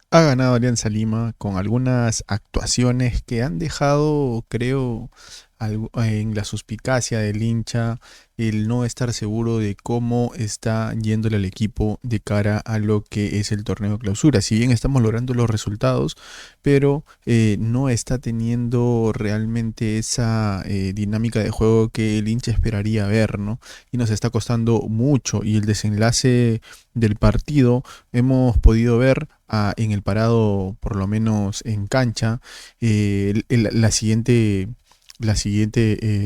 Ha ganado Alianza Lima con algunas actuaciones que han dejado, creo, en la suspicacia del hincha el no estar seguro de cómo está yéndole al equipo de cara a lo que es el torneo de clausura. Si bien estamos logrando los resultados, pero no está teniendo realmente esa dinámica de juego que el hincha esperaría ver, ¿no? Y nos está costando mucho. Y el desenlace del partido hemos podido ver en el parado, por lo menos en cancha, la siguiente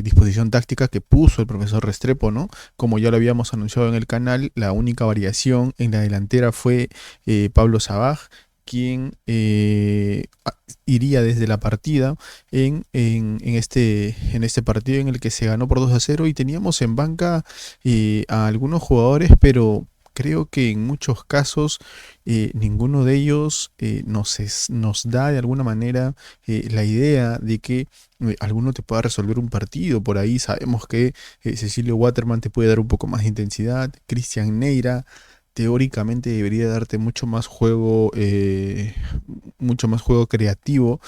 disposición táctica que puso el profesor Restrepo, ¿no? Como ya lo habíamos anunciado en el canal, la única variación en la delantera fue Pablo Sabaj, quien iría desde la partida en este partido en el que se ganó por 2-0 y teníamos en banca a algunos jugadores, pero creo que en muchos casos ninguno de ellos nos da de alguna manera la idea de que alguno te pueda resolver un partido. Por ahí sabemos que Cecilio Waterman te puede dar un poco más de intensidad, Cristian Neira teóricamente debería darte mucho más juego creativo.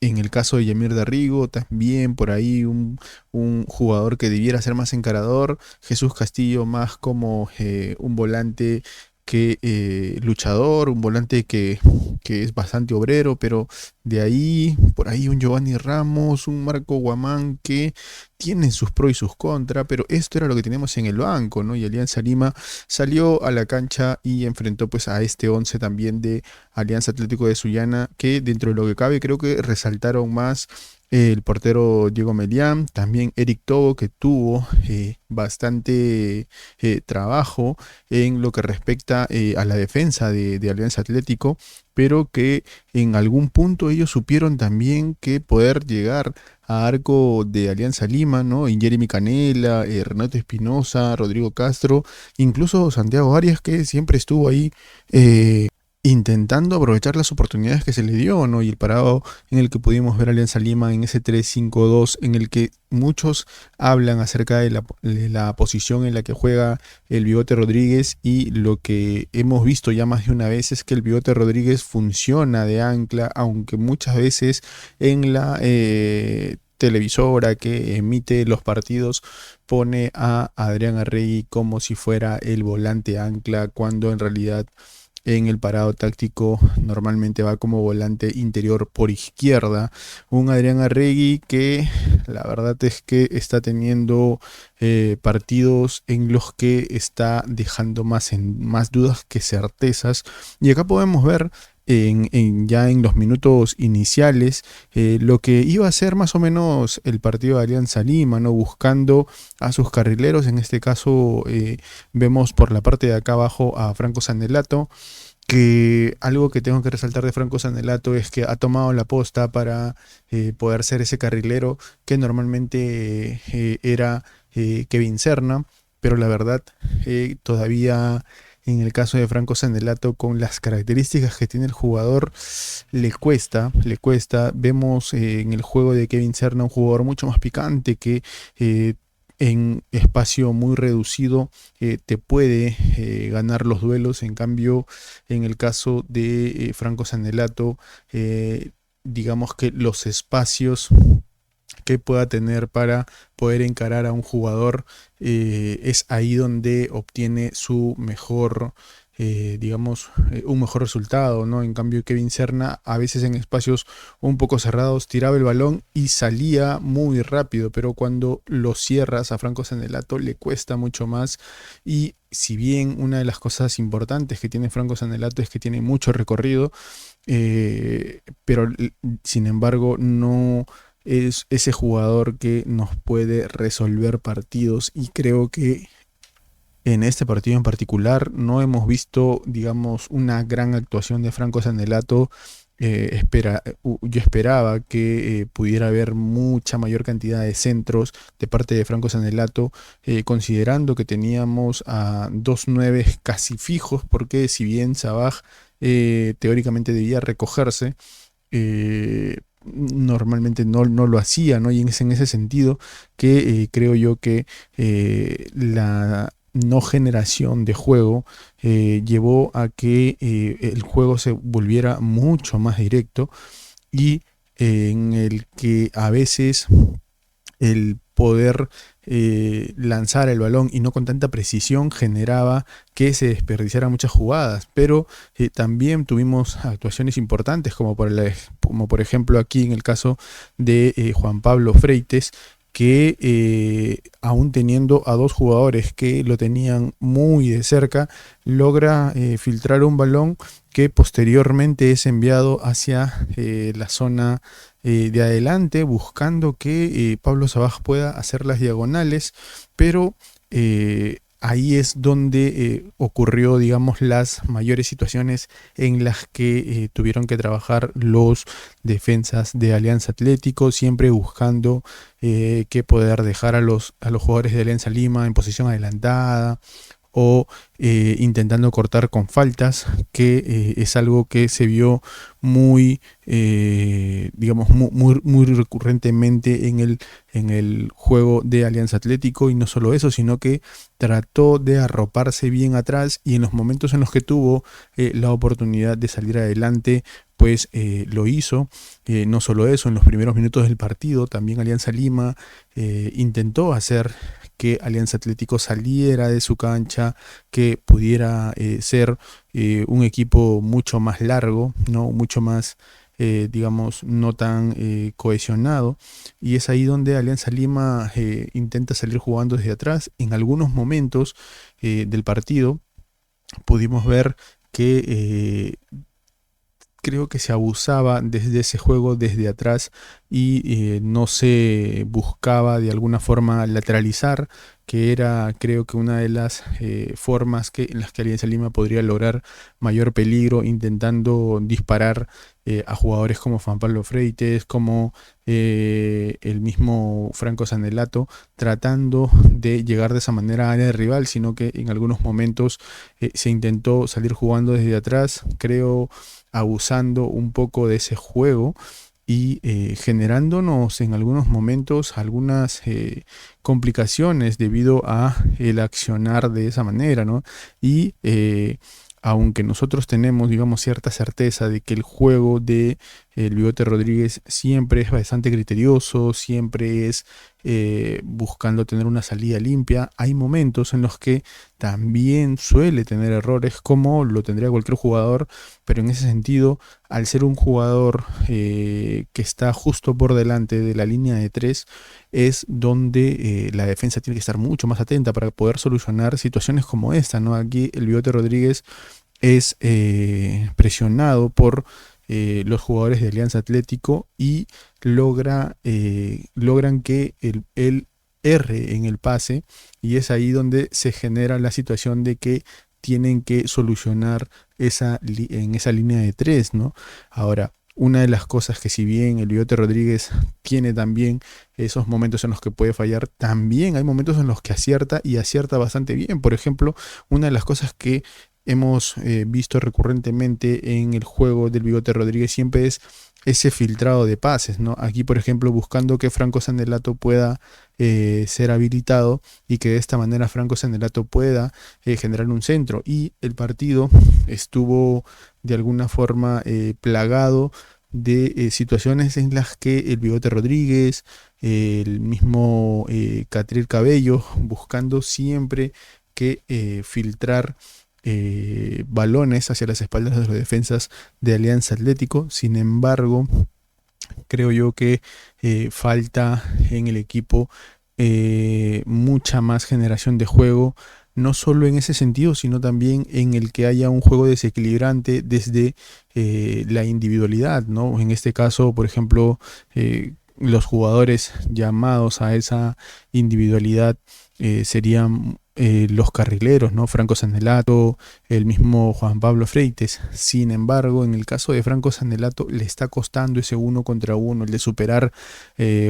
En el caso de Yamir Darrigo, también por ahí un jugador que debiera ser más encarador. Jesús Castillo más como un volante que luchador, un volante que es bastante obrero, pero de ahí, por ahí un Giovanni Ramos, un Marco Guamán que tienen sus pros y sus contras, pero esto era lo que teníamos en el banco, ¿no? Y Alianza Lima salió a la cancha y enfrentó pues a este 11 también de Alianza Atlético de Sullana, que dentro de lo que cabe creo que resaltaron más el portero Diego Melián, también Eric Tobo, que tuvo bastante trabajo en lo que respecta a la defensa de Alianza Atlético, pero que en algún punto ellos supieron también que poder llegar a arco de Alianza Lima, ¿no? Y Jeremy Canela, Renato Espinosa, Rodrigo Castro, incluso Santiago Arias, que siempre estuvo ahí intentando aprovechar las oportunidades que se le dio, ¿no? Y el parado en el que pudimos ver a Alianza Lima en ese 3-5-2, en el que muchos hablan acerca de la posición en la que juega el Bigote Rodríguez, y lo que hemos visto ya más de una vez es que el Bigote Rodríguez funciona de ancla, aunque muchas veces en la televisora que emite los partidos pone a Adrián Arregui como si fuera el volante ancla, cuando en realidad en el parado táctico normalmente va como volante interior por izquierda. Un Adrián Arregui que la verdad es que está teniendo partidos en los que está dejando más dudas que certezas. Y acá podemos ver ya en los minutos iniciales lo que iba a ser más o menos el partido de Alianza Lima, ¿no? Buscando a sus carrileros. En este caso vemos por la parte de acá abajo a Franco Sanelato, que algo que tengo que resaltar de Franco Sanelato es que ha tomado la posta para poder ser ese carrilero que normalmente era Kevin Serna, pero la verdad todavía en el caso de Franco Sanelato, con las características que tiene el jugador, le cuesta. Vemos en el juego de Kevin Serna un jugador mucho más picante que en espacio muy reducido te puede ganar los duelos. En cambio, en el caso de Franco Sanelato, digamos que los espacios que pueda tener para poder encarar a un jugador es ahí donde obtiene su mejor, digamos, un mejor resultado, ¿no? En cambio, Kevin Serna a veces en espacios un poco cerrados tiraba el balón y salía muy rápido, pero cuando lo cierras a Franco Sanelato le cuesta mucho más. Y si bien una de las cosas importantes que tiene Franco Sanelato es que tiene mucho recorrido, pero sin embargo no es ese jugador que nos puede resolver partidos, y creo que en este partido en particular no hemos visto, digamos, una gran actuación de Franco Sanelato. Yo esperaba que pudiera haber mucha mayor cantidad de centros de parte de Franco Sanelato, considerando que teníamos a dos nueves casi fijos, porque si bien Sabaj teóricamente debía recogerse, normalmente no lo hacía, ¿no? Y es en ese sentido que creo yo que no generación de juego llevó a que el juego se volviera mucho más directo y en el que a veces el poder lanzar el balón y no con tanta precisión generaba que se desperdiciaran muchas jugadas, pero también tuvimos actuaciones importantes como por ejemplo aquí en el caso de Juan Pablo Freites, que aún teniendo a dos jugadores que lo tenían muy de cerca, logra filtrar un balón que posteriormente es enviado hacia la zona de adelante, buscando que Pablo Sabaj pueda hacer las diagonales, pero ahí es donde ocurrió, digamos, las mayores situaciones en las que tuvieron que trabajar los defensas de Alianza Atlético, siempre buscando que poder dejar a los jugadores de Alianza Lima en posición adelantada o intentando cortar con faltas, que es algo que se vio muy, digamos, muy recurrentemente en el juego de Alianza Atlético, y no solo eso, sino que trató de arroparse bien atrás y en los momentos en los que tuvo la oportunidad de salir adelante, pues lo hizo. No solo eso, en los primeros minutos del partido también Alianza Lima intentó hacer que Alianza Atlético saliera de su cancha, que pudiera ser un equipo mucho más largo, ¿no? Mucho más, digamos, no tan cohesionado. Y es ahí donde Alianza Lima intenta salir jugando desde atrás. En algunos momentos del partido pudimos ver que creo que se abusaba desde ese juego desde atrás y no se buscaba de alguna forma lateralizar, que era creo que una de las formas en las que Alianza Lima podría lograr mayor peligro, intentando disparar a jugadores como Juan Pablo Freites, como el mismo Franco Sanelato, tratando de llegar de esa manera a área de rival, sino que en algunos momentos se intentó salir jugando desde atrás, creo abusando un poco de ese juego y generándonos en algunos momentos algunas complicaciones debido a el accionar de esa manera, ¿no? Y aunque nosotros tenemos, digamos, cierta certeza de que el juego de el Bigote Rodríguez siempre es bastante criterioso, siempre es buscando tener una salida limpia, hay momentos en los que también suele tener errores, como lo tendría cualquier jugador, pero en ese sentido, al ser un jugador que está justo por delante de la línea de tres, es donde la defensa tiene que estar mucho más atenta para poder solucionar situaciones como esta, ¿no? Aquí el Bigote Rodríguez es presionado por los jugadores de Alianza Atlético y logran que él erre en el pase, y es ahí donde se genera la situación de que tienen que solucionar en esa línea de tres, ¿no? Ahora, una de las cosas que, si bien el Bigote Rodríguez tiene también esos momentos en los que puede fallar, también hay momentos en los que acierta y acierta bastante bien. Por ejemplo, una de las cosas que hemos visto recurrentemente en el juego del Bigote Rodríguez siempre es ese filtrado de pases, ¿no? Aquí, por ejemplo, buscando que Franco Sanelato pueda ser habilitado y que de esta manera Franco Sanelato pueda generar un centro. Y el partido estuvo de alguna forma plagado de situaciones en las que el Bigote Rodríguez, el mismo Catriel Cabello, buscando siempre que filtrar balones hacia las espaldas de los defensas de Alianza Atlético. Sin embargo, creo yo que falta en el equipo mucha más generación de juego, no solo en ese sentido, sino también en el que haya un juego desequilibrante desde la individualidad, ¿no? En este caso, por ejemplo, los jugadores llamados a esa individualidad serían los carrileros, ¿no? Franco Sanelato, el mismo Juan Pablo Freites. Sin embargo, en el caso de Franco Sanelato le está costando ese uno contra uno, el de superar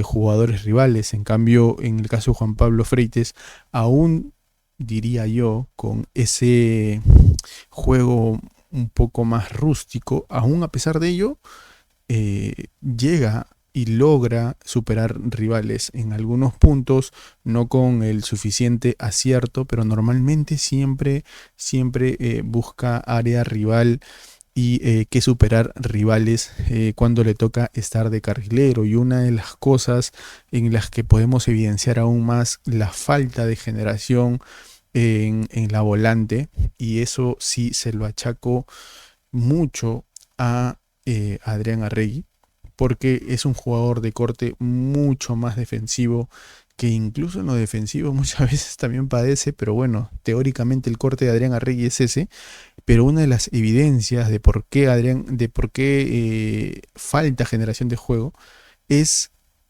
jugadores rivales. En cambio, en el caso de Juan Pablo Freites, aún diría yo, con ese juego un poco más rústico, aún a pesar de ello, llega y logra superar rivales en algunos puntos, no con el suficiente acierto, pero normalmente siempre busca área rival y que superar rivales cuando le toca estar de carrilero. Y una de las cosas en las que podemos evidenciar aún más la falta de generación en la volante, y eso sí se lo achaco mucho a Adrián Arregui, porque es un jugador de corte mucho más defensivo, que incluso en lo defensivo muchas veces también padece, pero bueno, teóricamente el corte de Adrián Arregui es ese. Pero una de las evidencias de por qué falta generación de juego es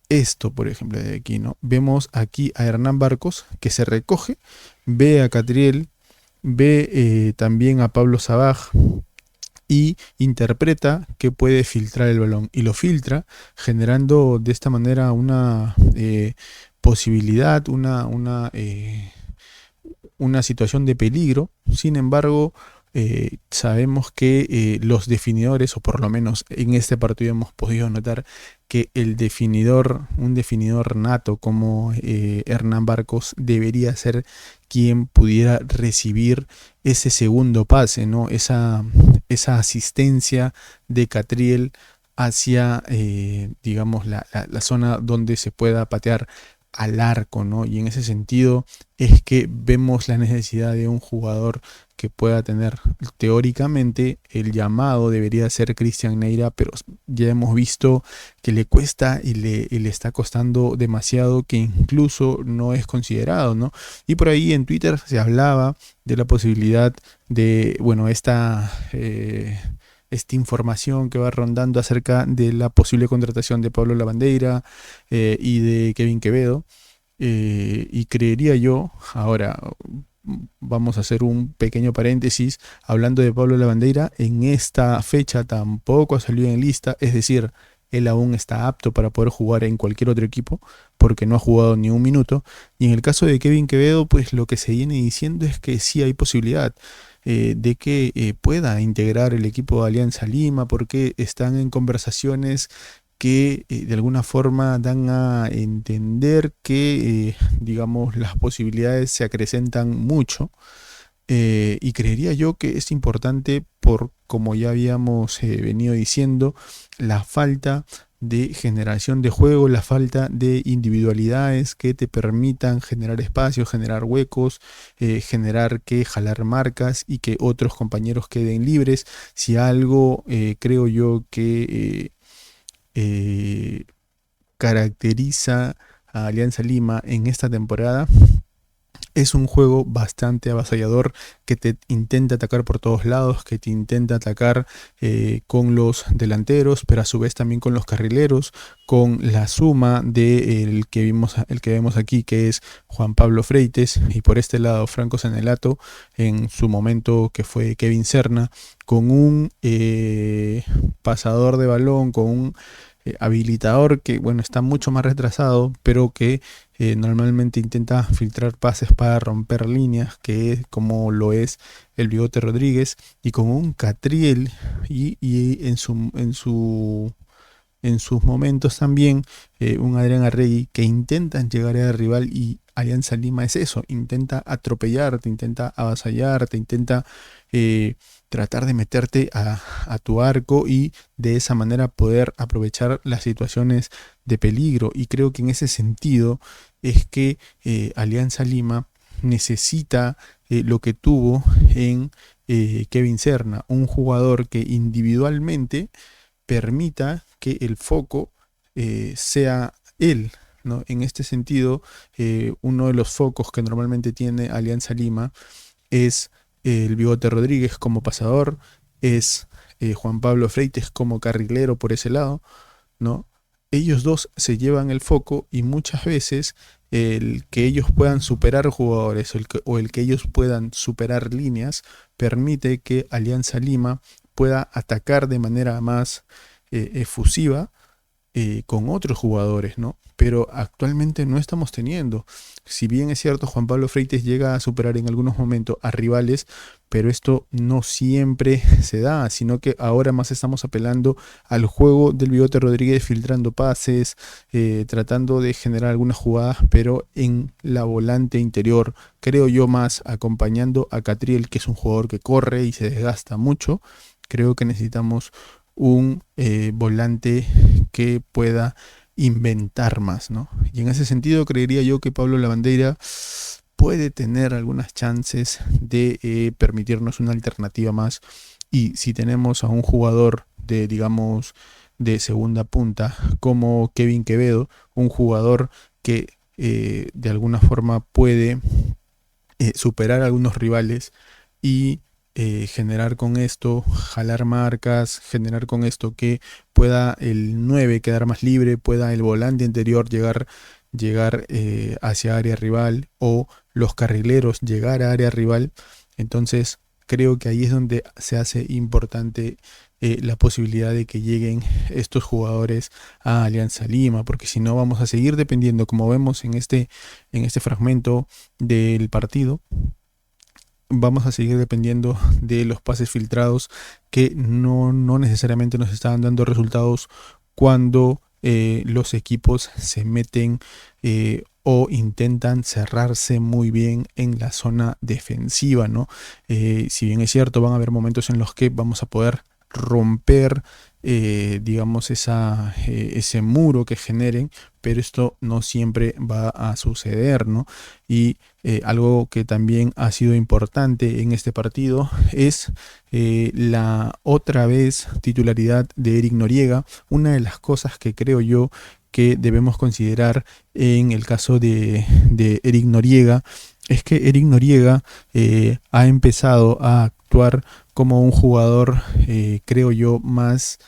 esto, por ejemplo, de aquí, ¿no? Vemos aquí a Hernán Barcos que se recoge, ve a Catriel, ve también a Pablo Sabaj y interpreta que puede filtrar el balón y lo filtra, generando de esta manera una posibilidad, una situación de peligro. Sin embargo, sabemos que los definidores, o por lo menos en este partido hemos podido notar que un definidor nato como Hernán Barcos debería ser quien pudiera recibir ese segundo pase, ¿no? Esa asistencia de Catriel hacia, digamos, la zona donde se pueda patear al arco, ¿no? Y en ese sentido es que vemos la necesidad de un jugador que pueda tener, teóricamente el llamado debería ser Cristian Neira, pero ya hemos visto que le cuesta y le está costando demasiado, que incluso no es considerado, ¿no? Y por ahí en Twitter se hablaba de la posibilidad de, bueno, esta información que va rondando acerca de la posible contratación de Pablo Lavandeira y de Kevin Quevedo. Y creería yo, ahora vamos a hacer un pequeño paréntesis, hablando de Pablo Lavandeira, en esta fecha tampoco ha salido en lista, es decir, él aún está apto para poder jugar en cualquier otro equipo, porque no ha jugado ni un minuto. Y en el caso de Kevin Quevedo, pues lo que se viene diciendo es que sí hay posibilidad de que pueda integrar el equipo de Alianza Lima, porque están en conversaciones que de alguna forma dan a entender que, digamos, las posibilidades se acrecentan mucho. Y creería yo que es importante por, como ya habíamos venido diciendo, la falta de generación de juego, la falta de individualidades que te permitan generar espacios, generar huecos, generar que jalar marcas y que otros compañeros queden libres. Si algo creo yo que caracteriza a Alianza Lima en esta temporada, es un juego bastante avasallador que te intenta atacar por todos lados, que te intenta atacar con los delanteros, pero a su vez también con los carrileros, con la suma de el que vemos aquí, que es Juan Pablo Freites, y por este lado Franco Sanelato, en su momento que fue Kevin Serna, con un pasador de balón, con un habilitador que, bueno, está mucho más retrasado, pero que normalmente intenta filtrar pases para romper líneas, que es como lo es el Bigote Rodríguez, y con un Catriel y en sus momentos también un Adrián Arregui, que intentan llegar al rival. Y Alianza Lima es eso, intenta atropellarte, intenta avasallarte, intenta tratar de meterte a tu arco y de esa manera poder aprovechar las situaciones de peligro. Y creo que en ese sentido es que Alianza Lima necesita lo que tuvo en Kevin Serna, un jugador que individualmente permita que el foco sea él, ¿no? En este sentido, uno de los focos que normalmente tiene Alianza Lima es el Bigote Rodríguez como pasador, es Juan Pablo Freites como carrilero por ese lado, ¿no? Ellos dos se llevan el foco, y muchas veces el que ellos puedan superar jugadores o el que ellos puedan superar líneas permite que Alianza Lima pueda atacar de manera más efusiva con otros jugadores, ¿no? Pero actualmente no estamos teniendo. Si bien es cierto, Juan Pablo Freites llega a superar en algunos momentos a rivales, pero esto no siempre se da, sino que ahora más estamos apelando al juego del Bigote Rodríguez, filtrando pases, tratando de generar algunas jugadas, pero en la volante interior, creo yo, más acompañando a Catriel, que es un jugador que corre y se desgasta mucho. Creo que necesitamos un volante que pueda inventar más, ¿no? Y en ese sentido creería yo que Pablo Lavandeira puede tener algunas chances de permitirnos una alternativa más. Y si tenemos a un jugador de, digamos, de segunda punta como Kevin Quevedo, un jugador que de alguna forma puede superar a algunos rivales y generar con esto, jalar marcas, generar con esto que pueda el 9 quedar más libre, pueda el volante interior llegar hacia área rival o los carrileros llegar a área rival. Entonces creo que ahí es donde se hace importante la posibilidad de que lleguen estos jugadores a Alianza Lima, porque si no vamos a seguir dependiendo, como vemos en este fragmento del partido, vamos a seguir dependiendo de los pases filtrados que no necesariamente nos estaban dando resultados cuando los equipos se meten o intentan cerrarse muy bien en la zona defensiva, ¿no? Si bien es cierto, van a haber momentos en los que vamos a poder romper, digamos, ese muro que generen, pero esto no siempre va a suceder, ¿no? Y algo que también ha sido importante en este partido es la otra vez titularidad de Eric Noriega. Una de las cosas que creo yo que debemos considerar en el caso de Eric Noriega es que Eric Noriega ha empezado a actuar como un jugador, creo yo, más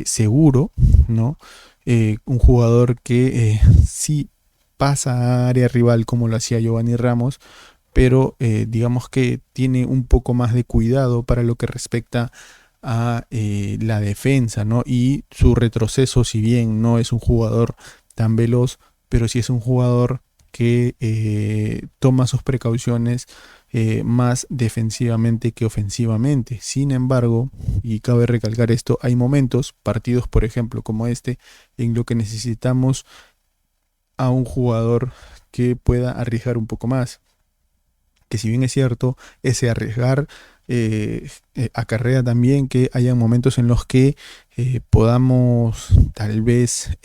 seguro, ¿no? Un jugador que sí pasa a área rival como lo hacía Giovanni Ramos, pero digamos que tiene un poco más de cuidado para lo que respecta a la defensa, ¿no? Y su retroceso, si bien no es un jugador tan veloz, pero sí es un jugador que toma sus precauciones más defensivamente que ofensivamente. Sin embargo, y cabe recalcar esto, hay momentos, partidos por ejemplo como este, en lo que necesitamos a un jugador que pueda arriesgar un poco más. Que si bien es cierto, ese arriesgar acarrea también que haya momentos en los que podamos tal vez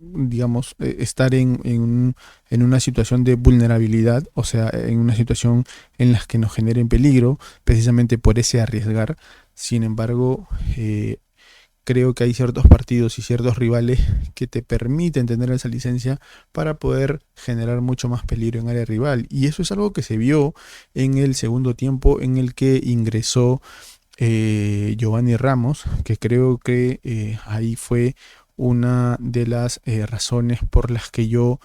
digamos, estar en una situación de vulnerabilidad, o sea, en una situación en la que nos generen peligro, precisamente por ese arriesgar. Sin embargo, creo que hay ciertos partidos y ciertos rivales que te permiten tener esa licencia para poder generar mucho más peligro en área rival. Y eso es algo que se vio en el segundo tiempo en el que ingresó Giovanni Ramos, que creo que ahí fue una de las razones por las que yo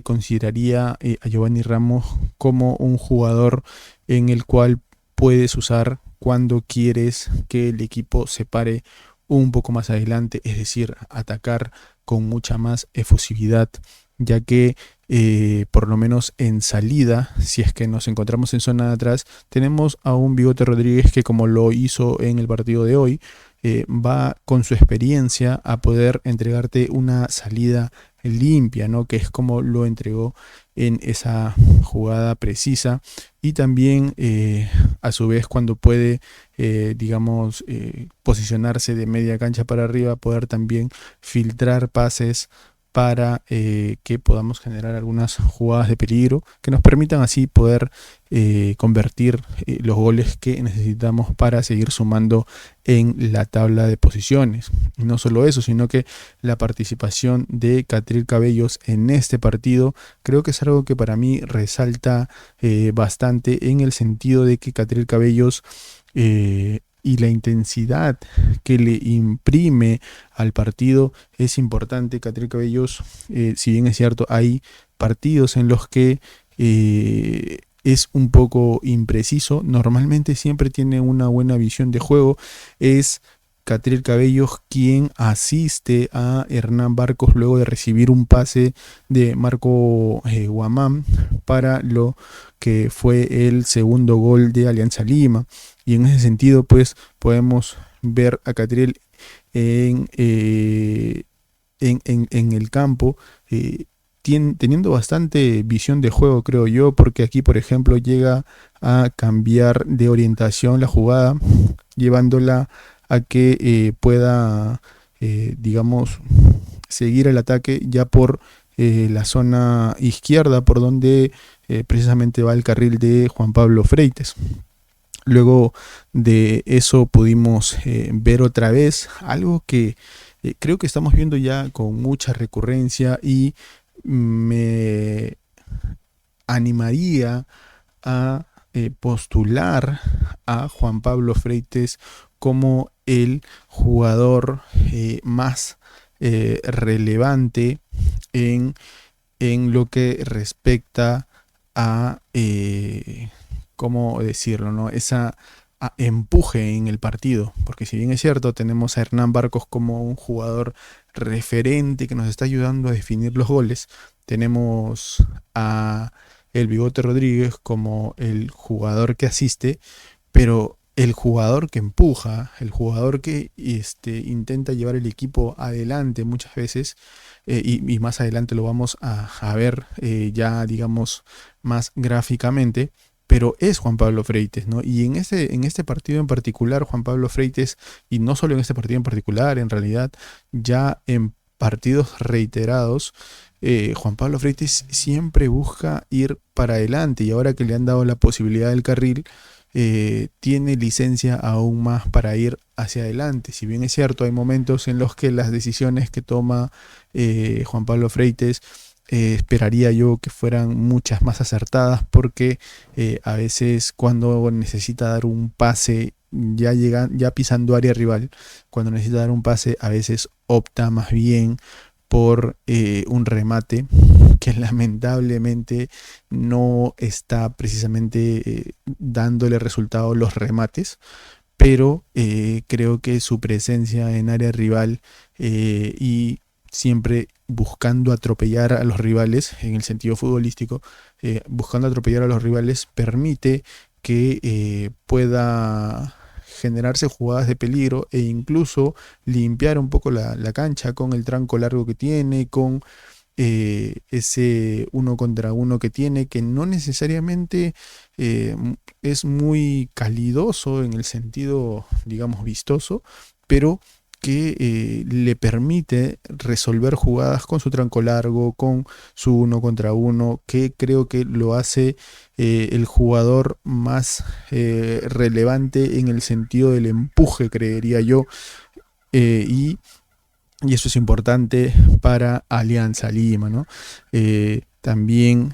consideraría a Giovanni Ramos como un jugador en el cual puedes usar cuando quieres que el equipo se pare un poco más adelante, es decir, atacar con mucha más efusividad, ya que por lo menos en salida, si es que nos encontramos en zona de atrás, tenemos a un Bigote Rodríguez que, como lo hizo en el partido de hoy, va con su experiencia a poder entregarte una salida limpia, ¿no? Que es como lo entregó en esa jugada precisa. Y también a su vez cuando puede digamos posicionarse de media cancha para arriba, poder también filtrar pases para que podamos generar algunas jugadas de peligro que nos permitan así poder convertir los goles que necesitamos para seguir sumando en la tabla de posiciones. Y no solo eso, sino que la participación de Catriel Cabellos en este partido creo que es algo que para mí resalta bastante, en el sentido de que Catriel Cabellos y la intensidad que le imprime al partido es importante. Catriel Cabellos, si bien es cierto, hay partidos en los que es un poco impreciso, normalmente siempre tiene una buena visión de juego, es Catriel Cabellos quien asiste a Hernán Barcos luego de recibir un pase de Marco Guamán para lo que fue el segundo gol de Alianza Lima. Y en ese sentido, pues podemos ver a Catriel en, en el campo, teniendo bastante visión de juego, creo yo, porque aquí, por ejemplo, llega a cambiar de orientación la jugada, llevándola a que pueda, digamos, seguir el ataque ya por la zona izquierda, por donde precisamente va el carril de Juan Pablo Freites. Luego de eso pudimos ver otra vez algo que creo que estamos viendo ya con mucha recurrencia y me animaría a postular a Juan Pablo Freites como el jugador más relevante en, en lo que respecta a, ¿cómo decirlo, no? Esa empuje en el partido, porque si bien es cierto, tenemos a Hernán Barcos como un jugador referente que nos está ayudando a definir los goles, tenemos a el Bigote Rodríguez como el jugador que asiste, pero el jugador que empuja, el jugador que intenta llevar el equipo adelante muchas veces, y más adelante lo vamos a ver ya digamos más gráficamente, pero es Juan Pablo Freites, ¿no? Y en este partido en particular, Juan Pablo Freites, y no solo en este partido en particular, en realidad ya en partidos reiterados, Juan Pablo Freites siempre busca ir para adelante y ahora que le han dado la posibilidad del carril, tiene licencia aún más para ir hacia adelante. Si bien es cierto, hay momentos en los que las decisiones que toma Juan Pablo Freites esperaría yo que fueran muchas más acertadas porque a veces cuando necesita dar un pase ya pisando área rival, cuando necesita dar un pase a veces opta más bien por un remate que lamentablemente no está precisamente dándole resultado los remates, pero creo que su presencia en área rival y siempre buscando atropellar a los rivales en el sentido futbolístico, buscando atropellar a los rivales permite que pueda generarse jugadas de peligro e incluso limpiar un poco la cancha con el tranco largo que tiene, con ese uno contra uno que tiene, que no necesariamente es muy calidoso en el sentido, digamos, vistoso, pero que le permite resolver jugadas con su tranco largo, con su uno contra uno, que creo que lo hace el jugador más relevante en el sentido del empuje, creería yo, y eso es importante para Alianza Lima, ¿no? También,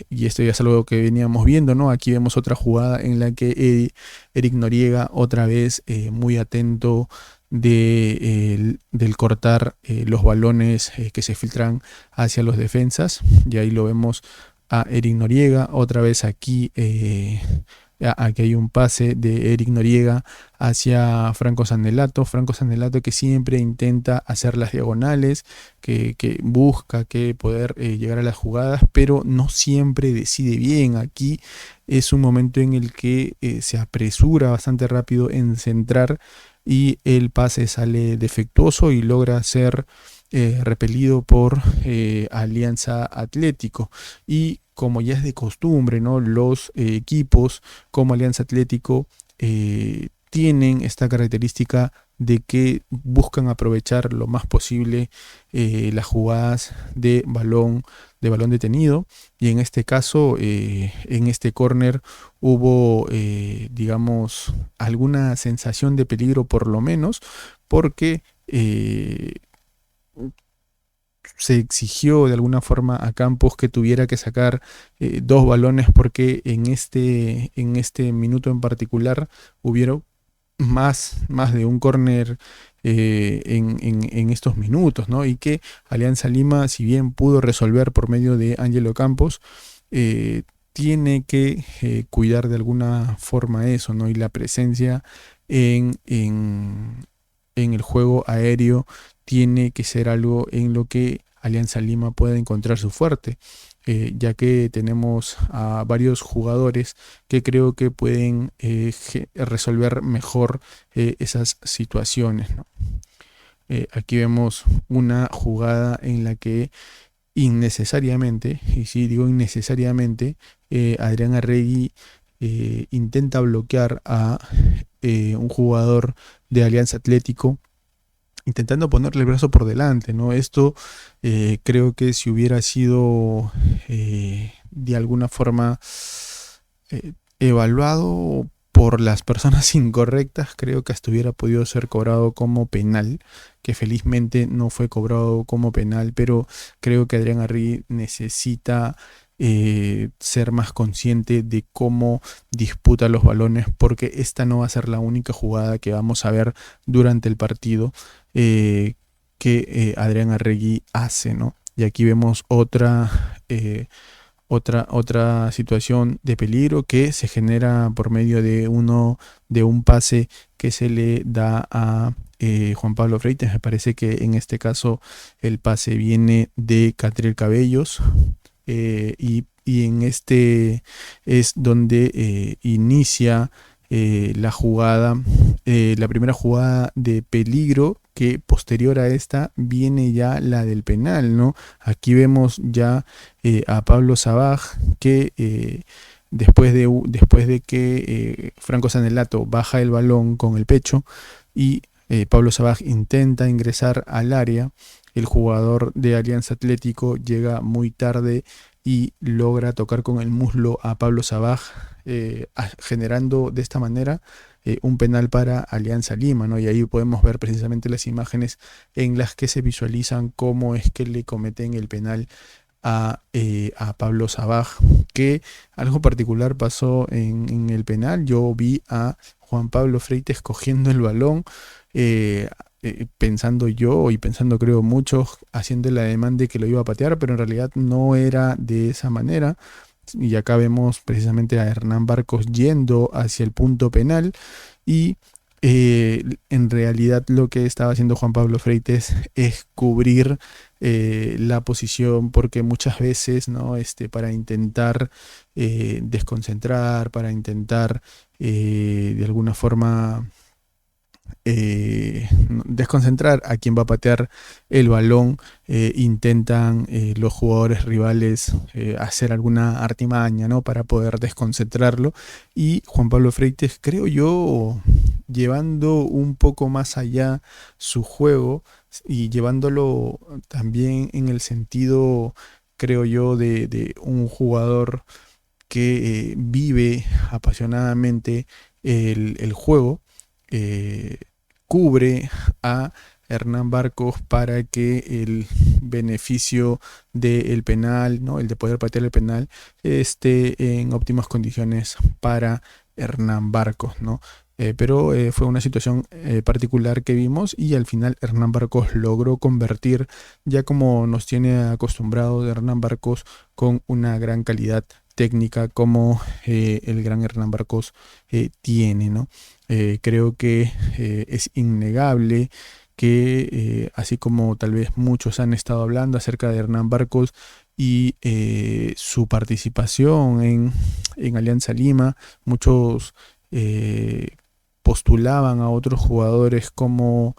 y esto ya es algo que veníamos viendo, ¿no? Aquí vemos otra jugada en la que Eric Noriega, otra vez muy atento del cortar los balones que se filtran hacia los defensas. Y ahí lo vemos a Eric Noriega, otra vez aquí. Aquí hay un pase de Eric Noriega hacia Franco Sanelato. Franco Sanelato que siempre intenta hacer las diagonales, que busca que poder llegar a las jugadas, pero no siempre decide bien. Aquí es un momento en el que se apresura bastante rápido en centrar y el pase sale defectuoso y logra ser repelido por Alianza Atlético. Y como ya es de costumbre, ¿no? Los equipos como Alianza Atlético tienen esta característica de que buscan aprovechar lo más posible las jugadas de balón detenido, y en este caso, en este córner hubo, digamos, alguna sensación de peligro por lo menos, porque se exigió de alguna forma a Campos que tuviera que sacar dos balones porque en este minuto en particular hubieron más de un córner en estos minutos, ¿no? Y que Alianza Lima, si bien pudo resolver por medio de Ángelo Campos, tiene que cuidar de alguna forma eso, ¿no? Y la presencia en juego aéreo tiene que ser algo en lo que Alianza Lima pueda encontrar su fuerte, ya que tenemos a varios jugadores que creo que pueden resolver mejor esas situaciones, ¿no? Aquí vemos una jugada en la que innecesariamente, y sí digo innecesariamente, Adrián Arregui intenta bloquear a un jugador de Alianza Atlético, intentando ponerle el brazo por delante, ¿no? Esto creo que si hubiera sido de alguna forma evaluado por las personas incorrectas, creo que hasta hubiera podido ser cobrado como penal, que felizmente no fue cobrado como penal, pero creo que Adrián Arregui necesita ser más consciente de cómo disputa los balones, porque esta no va a ser la única jugada que vamos a ver durante el partido que Adrián Arregui hace, ¿no? Y aquí vemos otra situación de peligro que se genera por medio de un pase que se le da a Juan Pablo Freites. Me parece que en este caso el pase viene de Catriel Cabellos, y en este es donde inicia la jugada, la primera jugada de peligro, que posterior a esta viene ya la del penal, ¿no? Aquí vemos ya a Pablo Sabaj que después de que Franco Sanelato baja el balón con el pecho y Pablo Sabaj intenta ingresar al área, el jugador de Alianza Atlético llega muy tarde y logra tocar con el muslo a Pablo Sabaj, generando de esta manera un penal para Alianza Lima, ¿no? Y ahí podemos ver precisamente las imágenes en las que se visualizan cómo es que le cometen el penal a Pablo Sabaj, que algo particular pasó en el penal. Yo vi a Juan Pablo Freites cogiendo el balón, pensando yo y pensando creo muchos, haciendo el ademán de que lo iba a patear, pero en realidad no era de esa manera. Y acá vemos precisamente a Hernán Barcos yendo hacia el punto penal y en realidad lo que estaba haciendo Juan Pablo Freites es cubrir la posición, porque muchas veces, ¿no? Para intentar desconcentrar, para intentar de alguna forma desconcentrar a quien va a patear el balón, intentan los jugadores rivales hacer alguna artimaña, ¿no? Para poder desconcentrarlo, y Juan Pablo Freites, creo yo, llevando un poco más allá su juego y llevándolo también en el sentido, creo yo, de un jugador que vive apasionadamente el juego, eh, cubre a Hernán Barcos para que el beneficio del penal, ¿no? El de poder patear el penal, esté en óptimas condiciones para Hernán Barcos, ¿no? Pero fue una situación particular que vimos, y al final Hernán Barcos logró convertir, ya como nos tiene acostumbrado Hernán Barcos, con una gran calidad técnica como el gran Hernán Barcos tiene, ¿no? Creo que es innegable que así como tal vez muchos han estado hablando acerca de Hernán Barcos y su participación en Alianza Lima, muchos postulaban a otros jugadores como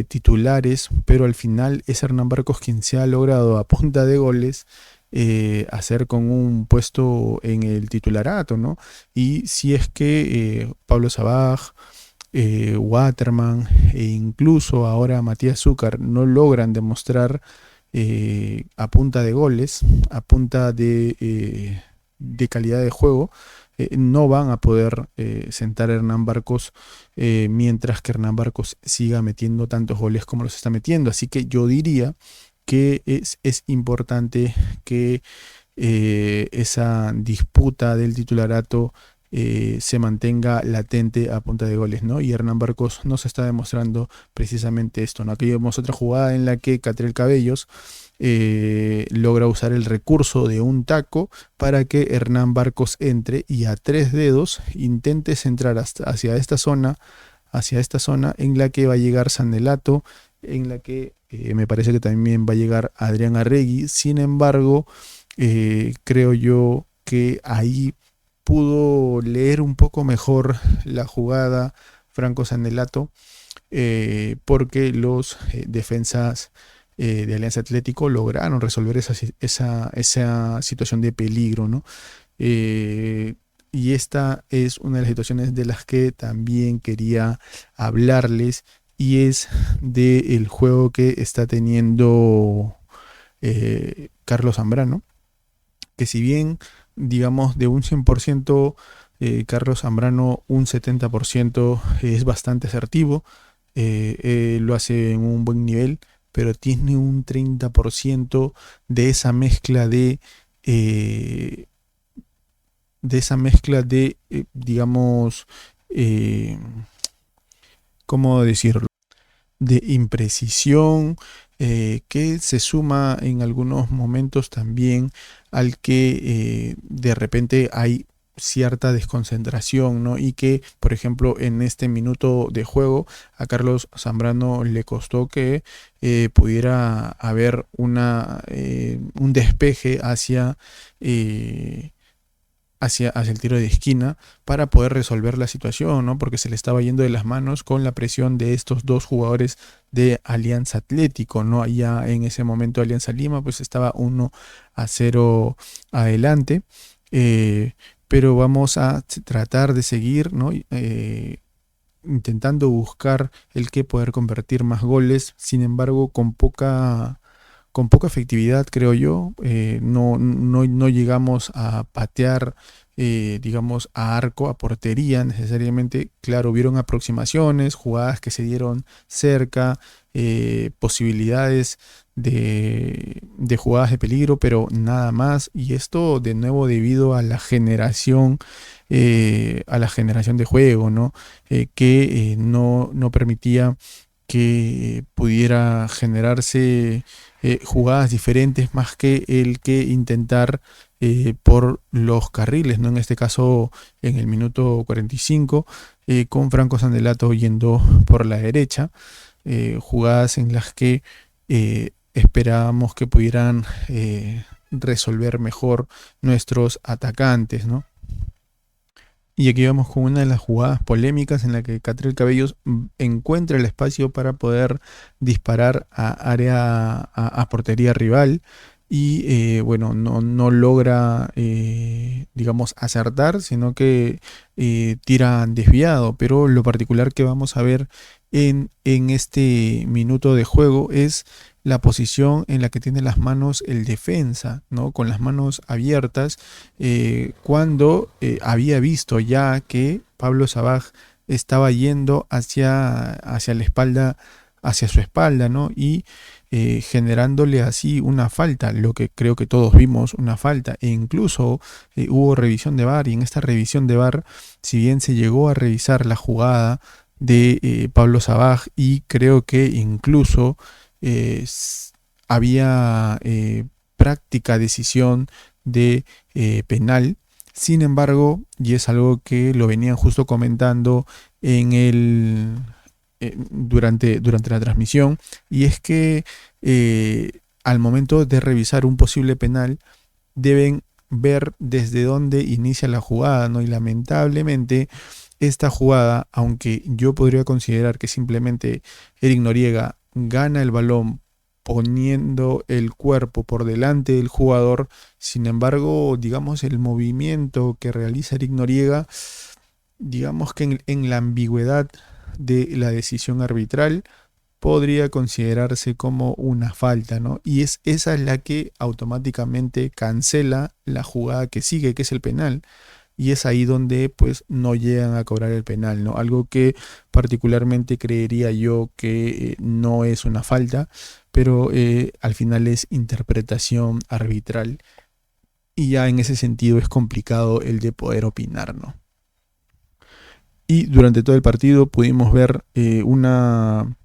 titulares, pero al final es Hernán Barcos quien se ha logrado a punta de goles hacer con un puesto en el titularato, ¿no? Y si es que Pablo Sabaj, Waterman e incluso ahora Matías Zúcar no logran demostrar a punta de goles, a punta de calidad de juego, no van a poder sentar a Hernán Barcos mientras que Hernán Barcos siga metiendo tantos goles como los está metiendo. Así que yo diría que es importante que esa disputa del titularato se mantenga latente a punta de goles, ¿no? Y Hernán Barcos nos está demostrando precisamente esto, ¿no? Aquí vemos otra jugada en la que Catriel Cabellos logra usar el recurso de un taco para que Hernán Barcos entre y a tres dedos intente centrar hacia esta zona hacia esta zona en la que va a llegar Sanelato, en la que me parece que también va a llegar Adrián Arregui. Sin embargo, creo yo que ahí pudo leer un poco mejor la jugada Franco Sanelato, porque los defensas de Alianza Atlético lograron resolver esa situación de peligro, ¿no? Eh, y esta es una de las situaciones de las que también quería hablarles, y es del juego que está teniendo Carlos Zambrano, que si bien, digamos, de un 100%, Carlos Zambrano un 70% es bastante asertivo, lo hace en un buen nivel, pero tiene un 30% de esa mezcla eh, digamos, eh, ¿cómo decirlo? De imprecisión, que se suma en algunos momentos también al que de repente hay cierta desconcentración, ¿no? Y que, por ejemplo, en este minuto de juego a Carlos Zambrano le costó que pudiera haber un despeje hacia el tiro de esquina para poder resolver la situación, ¿no? Porque se le estaba yendo de las manos con la presión de estos dos jugadores de Alianza Atlético, ¿no? Allá en ese momento Alianza Lima pues estaba 1-0 adelante, eh, pero vamos a tratar de seguir, ¿no? Intentando buscar el que poder convertir más goles, sin embargo con poca efectividad, creo yo. No llegamos a patear, digamos, a arco, a portería necesariamente. Claro, hubieron aproximaciones, jugadas que se dieron cerca, posibilidades de jugadas de peligro, pero nada más. Y esto de nuevo debido a la generación de juego, ¿no? Que no permitía que pudiera generarse jugadas diferentes más que el que intentar por los carriles, ¿no? En este caso, en el minuto 45, con Franco Sandelato yendo por la derecha, jugadas en las que esperábamos que pudieran resolver mejor nuestros atacantes, ¿no? Y aquí vamos con una de las jugadas polémicas en la que Catriel Cabellos encuentra el espacio para poder disparar a portería rival, y bueno, no logra, digamos, acertar, sino que tira desviado. Pero lo particular que vamos a ver en este minuto de juego es la posición en la que tiene las manos el defensa, ¿no? Con las manos abiertas, cuando había visto ya que Pablo Sabaj estaba yendo hacia la espalda, hacia su espalda, ¿no? Y generándole así una falta, lo que creo que todos vimos, una falta. E incluso hubo revisión de VAR, y en esta revisión de VAR, si bien se llegó a revisar la jugada de Pablo Sabaj, y creo que incluso había práctica decisión de penal. Sin embargo, y es algo que lo venían justo comentando durante la transmisión, y es que al momento de revisar un posible penal deben ver desde dónde inicia la jugada, ¿no? Y lamentablemente esta jugada, aunque yo podría considerar que simplemente Eric Noriega gana el balón poniendo el cuerpo por delante del jugador, sin embargo, digamos, el movimiento que realiza Eric Noriega, digamos que en la ambigüedad de la decisión arbitral, podría considerarse como una falta, ¿no? Y esa es la que automáticamente cancela la jugada que sigue, que es el penal. Y es ahí donde pues no llegan a cobrar el penal, ¿no? Algo que particularmente creería yo que no es una falta, pero al final es interpretación arbitral, y ya en ese sentido es complicado el de poder opinar, ¿no? Y durante todo el partido pudimos ver una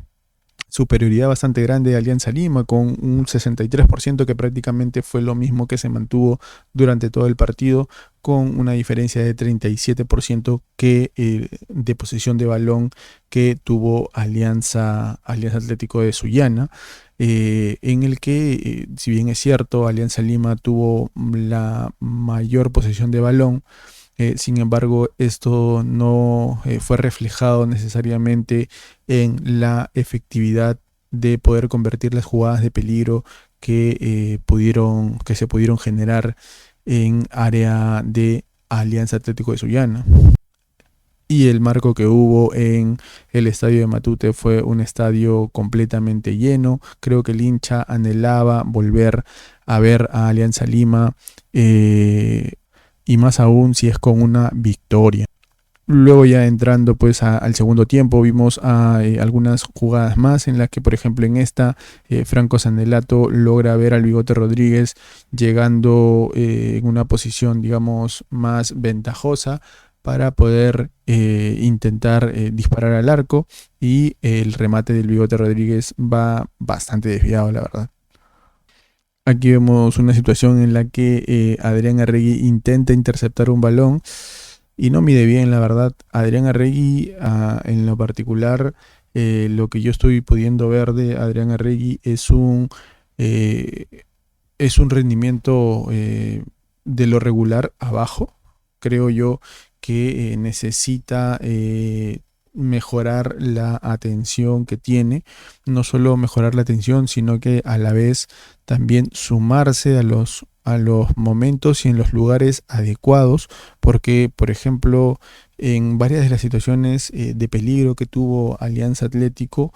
superioridad bastante grande de Alianza Lima, con un 63% que prácticamente fue lo mismo que se mantuvo durante todo el partido, con una diferencia de 37% de posesión de balón que tuvo Alianza Atlético de Sullana, en el que, si bien es cierto, Alianza Lima tuvo la mayor posesión de balón. Sin embargo, esto no fue reflejado necesariamente en la efectividad de poder convertir las jugadas de peligro que se pudieron generar en área de Alianza Atlético de Sullana. Y el marco que hubo en el estadio de Matute fue un estadio completamente lleno. Creo que el hincha anhelaba volver a ver a Alianza Lima, y más aún si es con una victoria. Luego ya entrando pues al segundo tiempo vimos algunas jugadas más en las que, por ejemplo, en esta Franco Sandelato logra ver al Bigote Rodríguez llegando en una posición, digamos, más ventajosa para poder intentar disparar al arco, y el remate del Bigote Rodríguez va bastante desviado, la verdad. Aquí vemos una situación en la que Adrián Arregui intenta interceptar un balón y no mide bien, la verdad. Adrián Arregui, en lo particular, lo que yo estoy pudiendo ver de Adrián Arregui eh, es un rendimiento de lo regular abajo. Creo yo que necesita mejorar la atención que tiene. No solo mejorar la atención, sino que a la vez también sumarse a los momentos y en los lugares adecuados, porque, por ejemplo, en varias de las situaciones de peligro que tuvo Alianza Atlético,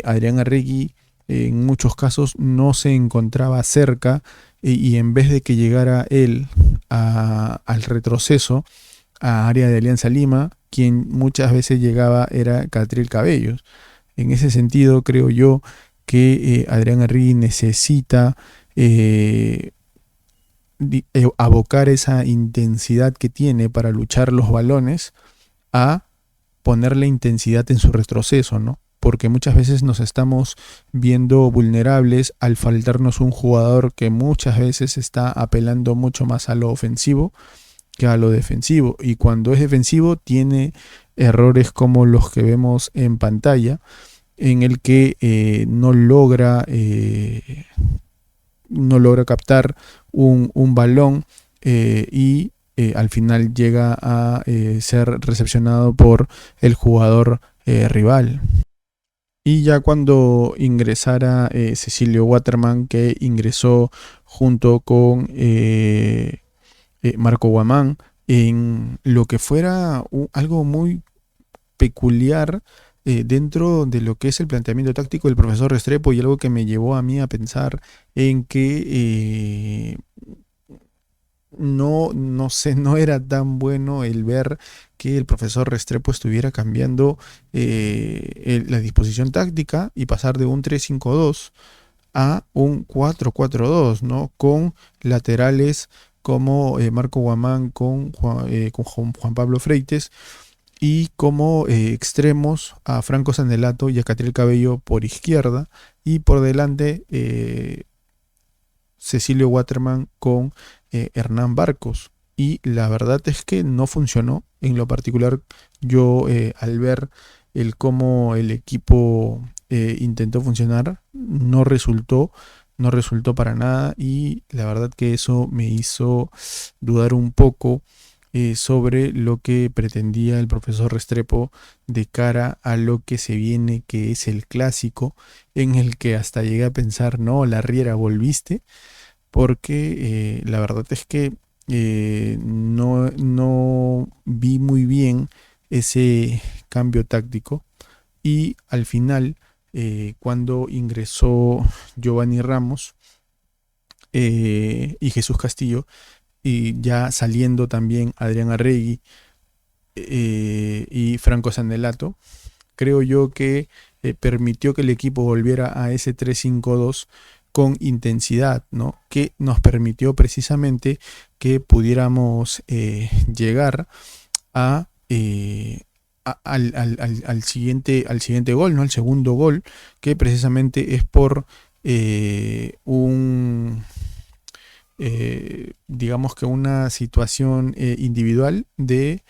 Adrián Arregui en muchos casos no se encontraba cerca, y en vez de que llegara él al retroceso, a área de Alianza Lima, quien muchas veces llegaba era Catriel Cabellos. En ese sentido, creo yo que Adrián Arregui necesita eh, abocar esa intensidad que tiene para luchar los balones a ponerle intensidad en su retroceso, ¿no? Porque muchas veces nos estamos viendo vulnerables al faltarnos un jugador que muchas veces está apelando mucho más a lo ofensivo que a lo defensivo. Y cuando es defensivo tiene errores como los que vemos en pantalla, en el que no logra captar un balón, y al final llega a ser recepcionado por el jugador rival. Y ya cuando ingresara Cecilio Waterman, que ingresó junto con Marco Guamán, en lo que fuera algo muy peculiar dentro de lo que es el planteamiento táctico del profesor Restrepo, y algo que me llevó a mí a pensar en que no sé, no era tan bueno el ver que el profesor Restrepo estuviera cambiando la disposición táctica y pasar de un 3-5-2 a un 4-4-2, ¿no? Con laterales como Marco Guamán con Juan Pablo Freites, y como extremos a Franco Sandelato y a Catriel Cabello por izquierda, y por delante Cecilio Waterman con Hernán Barcos. Y la verdad es que no funcionó. En lo particular, yo al ver cómo el equipo intentó funcionar, no resultó para nada, y la verdad que eso me hizo dudar un poco sobre lo que pretendía el profesor Restrepo de cara a lo que se viene, que es el clásico, en el que hasta llegué a pensar, no, la Riera, volviste, porque la verdad es que no vi muy bien ese cambio táctico, y al final, cuando ingresó Giovanni Ramos y Jesús Castillo, y ya saliendo también Adrián Arregui y Franco Sandelato, creo yo que permitió que el equipo volviera a ese 3-5-2 con intensidad, ¿no? Que nos permitió precisamente que pudiéramos llegar a al siguiente gol, ¿no? Al segundo gol, que precisamente es por digamos que una situación individual de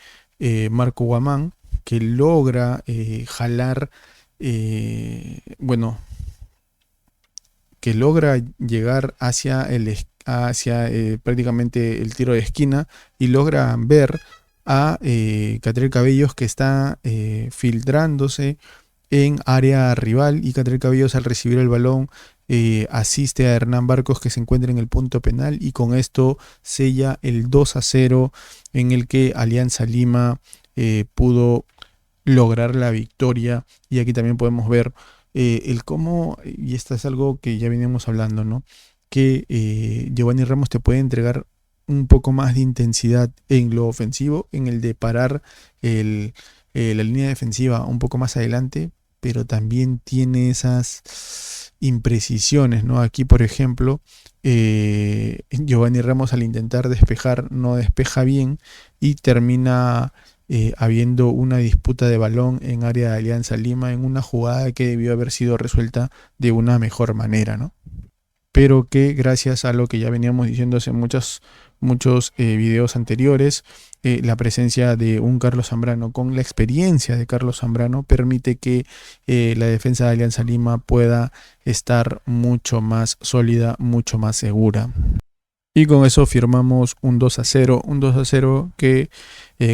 Marco Guamán, que logra jalar, bueno, que logra llegar hacia prácticamente el tiro de esquina y logra ver a Catriel Cabellos, que está filtrándose en área rival, y Catriel Cabellos, al recibir el balón, asiste a Hernán Barcos, que se encuentra en el punto penal, y con esto sella el 2-0 en el que Alianza Lima pudo lograr la victoria. Y aquí también podemos ver el cómo, y esto es algo que ya veníamos hablando, ¿no? Que Giovanni Ramos te puede entregar un poco más de intensidad en lo ofensivo, en el de parar la línea defensiva un poco más adelante, pero también tiene esas imprecisiones, ¿no? Aquí, por ejemplo, Giovanni Ramos, al intentar despejar, no despeja bien y termina habiendo una disputa de balón en área de Alianza Lima, en una jugada que debió haber sido resuelta de una mejor manera, ¿no? Pero que, gracias a lo que ya veníamos diciendo hace muchos videos anteriores, la presencia de un Carlos Zambrano, con la experiencia de Carlos Zambrano, permite que la defensa de Alianza Lima pueda estar mucho más sólida, mucho más segura. Y con eso firmamos un 2-0 que,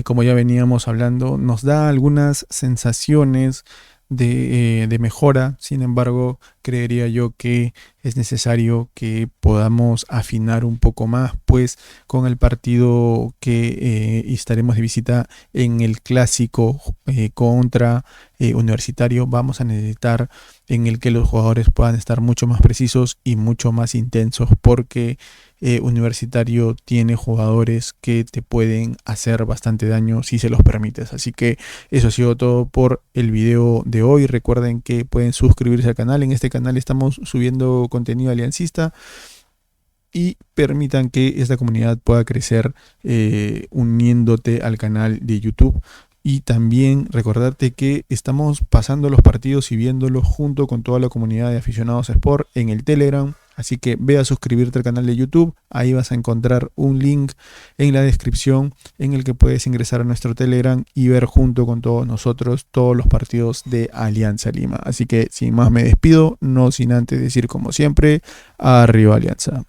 como ya veníamos hablando, nos da algunas sensaciones de mejora. Sin embargo, creería yo que es necesario que podamos afinar un poco más, pues con el partido que estaremos de visita en el clásico contra Universitario, vamos a necesitar en el que los jugadores puedan estar mucho más precisos y mucho más intensos, porque Universitario tiene jugadores que te pueden hacer bastante daño si se los permites. Así que eso ha sido todo por el video de hoy. Recuerden que pueden suscribirse al canal. En este canal estamos subiendo contenido aliancista, y permitan que esta comunidad pueda crecer uniéndote al canal de YouTube. Y también recordarte que estamos pasando los partidos y viéndolos junto con toda la comunidad de aficionados a Sport en el Telegram. Así que ve a suscribirte al canal de YouTube. Ahí vas a encontrar un link en la descripción en el que puedes ingresar a nuestro Telegram y ver junto con todos nosotros todos los partidos de Alianza Lima. Así que sin más me despido, no sin antes decir, como siempre, arriba Alianza.